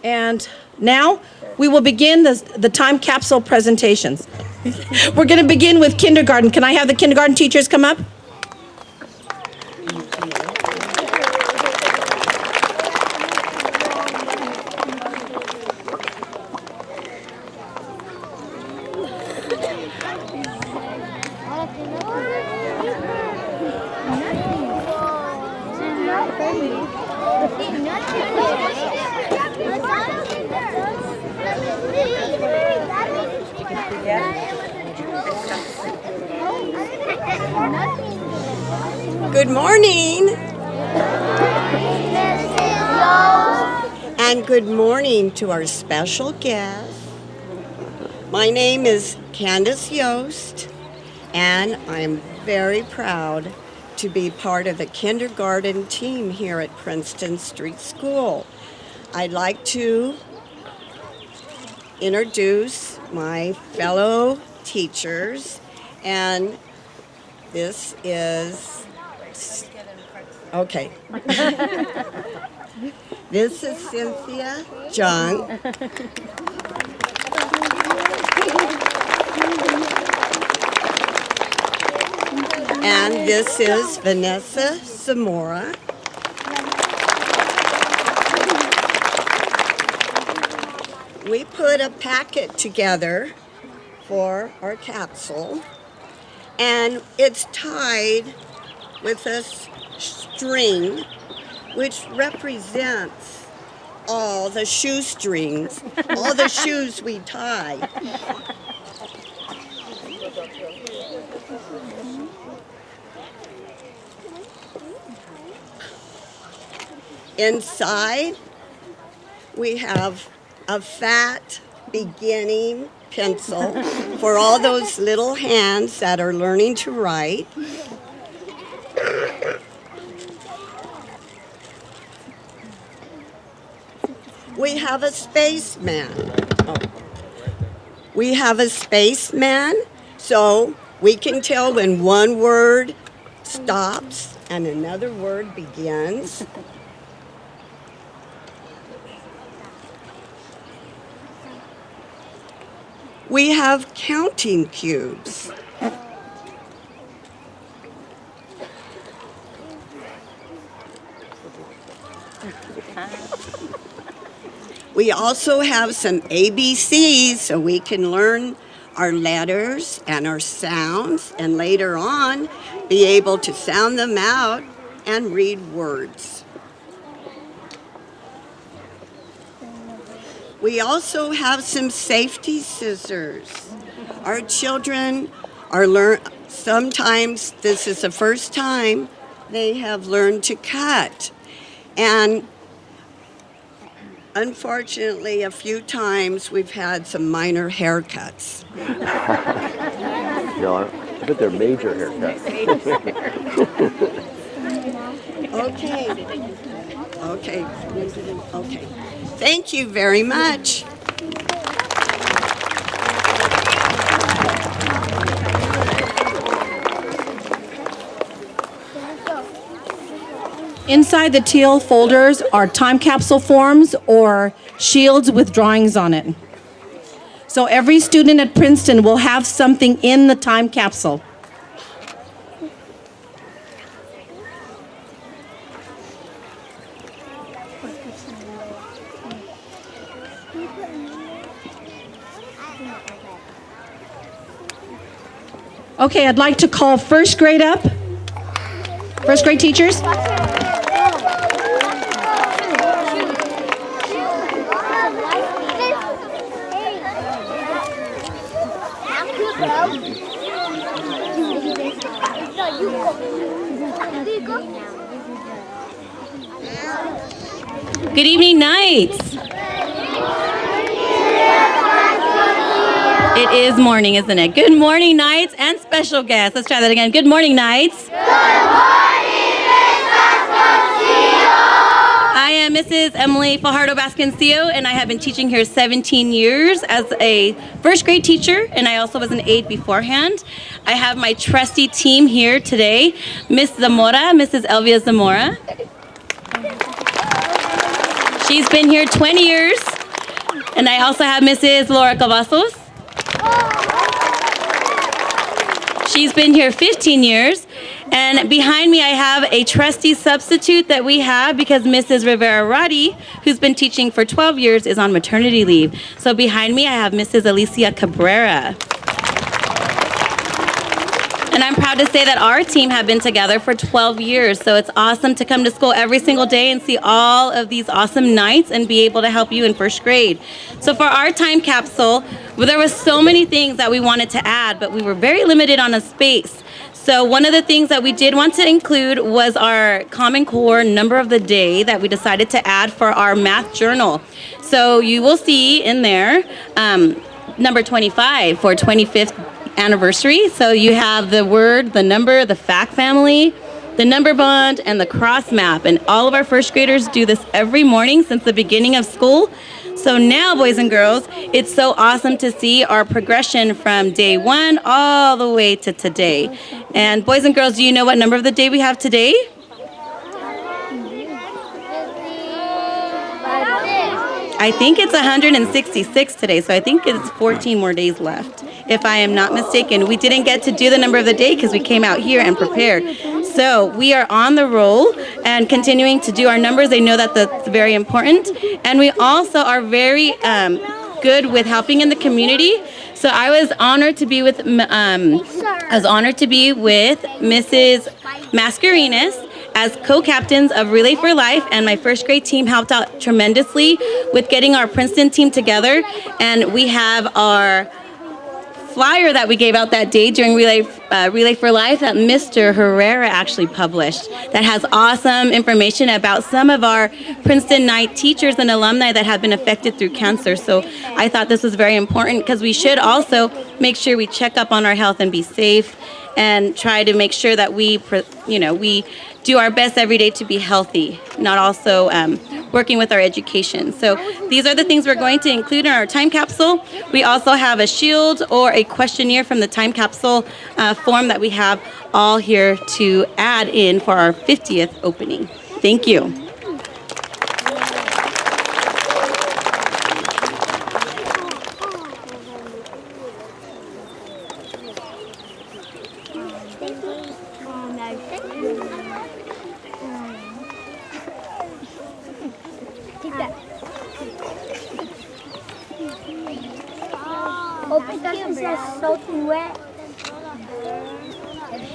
And now we will begin the time capsule presentations. We're going to begin with kindergarten. Can I have the kindergarten teachers come up? Good morning. And good morning to our special guest. My name is Candace Yost, and I'm very proud to be part of the kindergarten team here at Princeton Street School. I'd like to introduce my fellow teachers, and this is, okay. This is Cynthia Jung. And this is Vanessa Zamora. We put a packet together for our capsule, and it's tied with a string which represents all the shoestrings, all the shoes we tie. Inside, we have a fat beginning pencil for all those little hands that are learning to write. We have a spaceman. We have a spaceman, so we can tell when one word stops and another word begins. We have counting cubes. We also have some ABCs so we can learn our letters and our sounds, and later on be able to sound them out and read words. We also have some safety scissors. Our children are sometimes this is the first time they have learned to cut. And unfortunately, a few times we've had some minor haircuts. No, but they're major haircuts. Okay. Thank you very much. Inside the teal folders are time capsule forms or shields with drawings on it. So every student at Princeton will have something in the time capsule. Okay, I'd like to call first grade up. First grade teachers. Good evening, Knights. It is morning, isn't it? Good morning, Knights and special guests. Let's try that again. Good morning, Knights. Good morning, Miss Vasconcillo. I am Mrs. Emily Fajardo Vasconcillo, and I have been teaching here 17 years as a first grade teacher, and I also was an aide beforehand. I have my trusty team here today, Miss Zamora, Mrs. Elvia Zamora. She's been here 20 years. And I also have Mrs. Laura Cavazos. She's been here 15 years. And behind me, I have a trustee substitute that we have because Mrs. Rivera Roddy, who's been teaching for 12 years, is on maternity leave. So behind me, I have Mrs. Alicia Cabrera. And I'm proud to say that our team have been together for 12 years. So it's awesome to come to school every single day and see all of these awesome nights and be able to help you in first grade. So for our time capsule, well, there were so many things that we wanted to add, but we were very limited on a space. So one of the things that we did want to include was our Common Core number of the day that we decided to add for our math journal. So you will see in there number 25 for 25th anniversary. So you have the word, the number, the fact family, the number bond, and the cross map. And all of our first graders do this every morning since the beginning of school. So now, boys and girls, it's so awesome to see our progression from day one all the way to today. And boys and girls, do you know what number of the day we have today? I think it's 166 today, so I think it's 14 more days left, if I am not mistaken. We didn't get to do the number of the day because we came out here and prepared. So we are on the roll and continuing to do our numbers. I know that that's very important. And we also are very good with helping in the community. So I was honored to be with Mrs. Mascarenas as co-captains of Relay for Life, and my first grade team helped out tremendously with getting our Princeton team together. And we have our flyer that we gave out that day during Relay for Life that Mr. Herrera actually published that has awesome information about some of our Princeton Night teachers and alumni that have been affected through cancer. So I thought this was very important because we should also make sure we check up on our health and be safe and try to make sure that we do our best every day to be healthy, not also working with our education. So these are the things we're going to include in our time capsule. We also have a shield or a questionnaire from the time capsule form that we have all here to add in for our 50th opening. Thank you. Because it's soaking wet.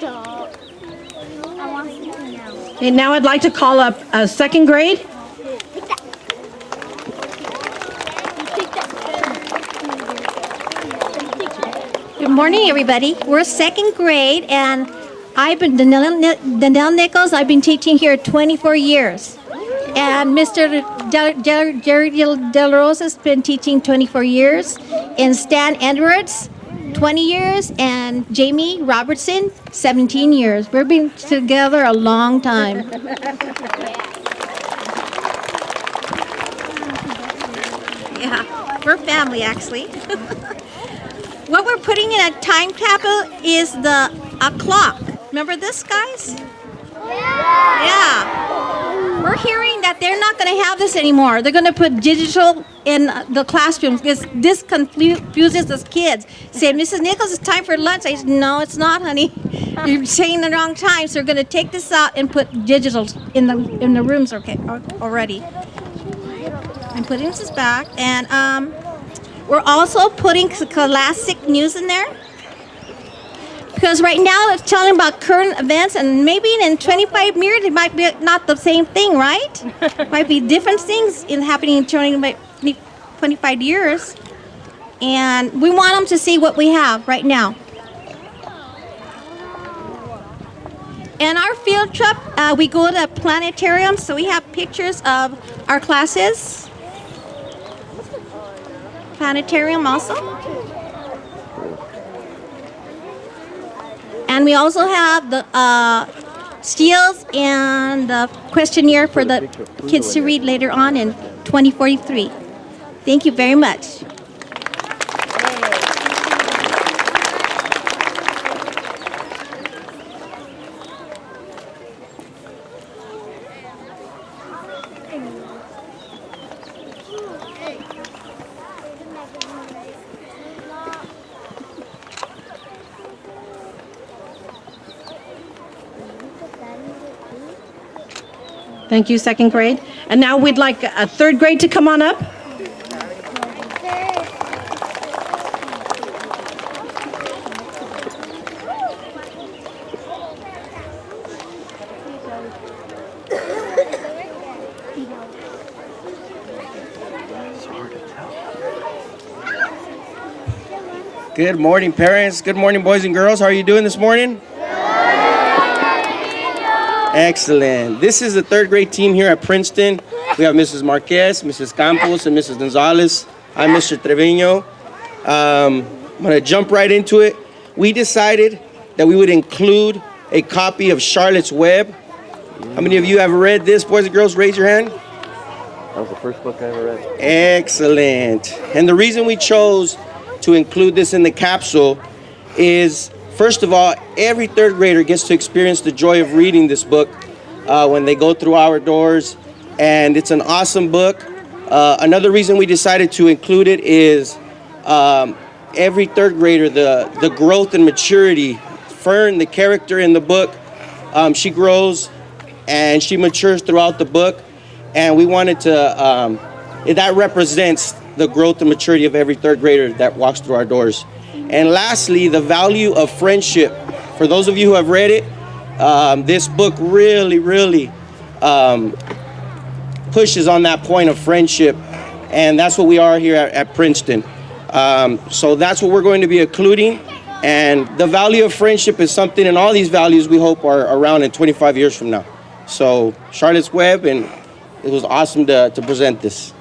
I want something now. Okay, now I'd like to call up second grade. Good morning, everybody. We're second grade, and I've been Danelle Nichols. I've been teaching here 24 years. And Mr. Jerry Del Rosa has been teaching 24 years. And Stan Edwards, 20 years. And Jamie Robertson, 17 years. We've been together a long time. Yeah, we're family, actually. What we're putting in a time capsule is a clock. Remember this, guys? Yeah. We're hearing that they're not going to have this anymore. They're going to put digital in the classrooms because this confuses the kids. Say, Mrs. Nichols, it's time for lunch. I said, no, it's not, honey. You're saying the wrong time. So we're going to take this out and put digital in the rooms already. I'm putting this back. And we're also putting classic news in there. Because right now it's telling about current events, and maybe in 25 years it might be not the same thing, right? Might be different things happening in 25 years. And we want them to see what we have right now. And our field trip, we go to a planetarium, so we have pictures of our classes. Planetarium also. And we also have the seals and the questionnaire for the kids to read later on in 2043. Thank you very much. Thank you, second grade. And now we'd like a third grade to come on up. Good morning, parents. Good morning, boys and girls. How are you doing this morning? Excellent. This is the third grade team here at Princeton. We have Mrs. Marquez, Mrs. Campos, and Mrs. Gonzalez. I'm Mr. Trevino. I'm going to jump right into it. We decided that we would include a copy of Charlotte's Web. How many of you have read this, boys and girls? Raise your hand. That was the first book I ever read. Excellent. And the reason we chose to include this in the capsule is, first of all, every third grader gets to experience the joy of reading this book when they go through our doors, and it's an awesome book. Another reason we decided to include it is every third grader, the growth and maturity. Fern, the character in the book, she grows and she matures throughout the book, and we wanted to, that represents the growth and maturity of every third grader that walks through our doors. And lastly, the value of friendship. For those of you who have read it, this book really pushes on that point of friendship, and that's what we are here at Princeton. So that's what we're going to be including, and the value of friendship is something, and all these values we hope are around in 25 years from now. So Charlotte's Web, and it was awesome to present this.